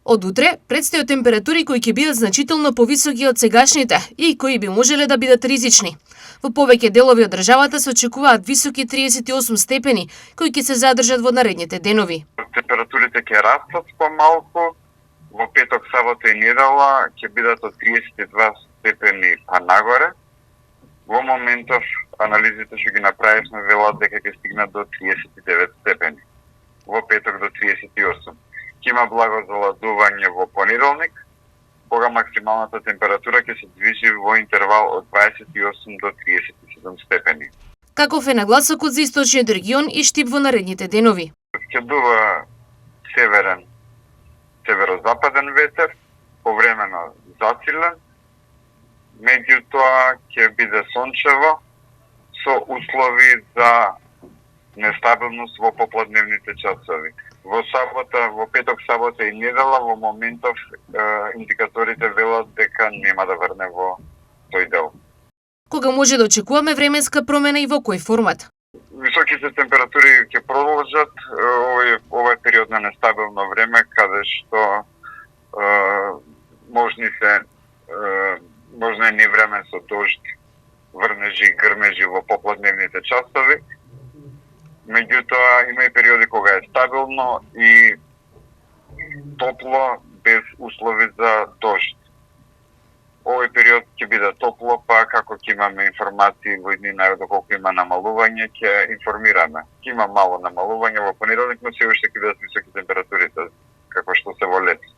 Од утре предстојат температури кои ќе бидат значително повисоки од сегашните и кои би можеле да бидат ризични. Во повеќе делови од државата се очекуваат високи 38 степени, кои ќе се задржат во наредните денови. Температурите ќе растат помалку, во петок, сабота и недела ќе бидат од 32 степени па нагоре. Во моментов анализите што ги направивме велат дека ќе стигнат до 39 степени. Во петок до 38. Ќе има благо заладување во понеделник, кога максималната температура ќе се движи во интервал од 28 до 37 степени. Каков е нагласокот за источниот регион и Штип во наредните денови? Ќе дува северен, северозападен ветер, повремено засилен, меѓутоа ќе биде сончево, со услови за нестабилност во попладневните часови. Во сабота, во петок, сабота и недела во моментов индикаторите велат дека нема да врне во тој дел. Кога може да очекуваме временска промена и во кој формат? Високите температури ќе продолжат овој период на нестабилно време, каде што можно е невремен со дожд, врнежи и грмежи во попладневните часови. Меѓутоа има и периоди кога е стабилно и топло без услови за дожд. Овој период ќе биде топло, па како ќе имаме информации во иднина доколку има намалување, ќе информираме. Ќе има мало намалување во понеделник, но се уште ќе бидат високи температурите, како што се во лето.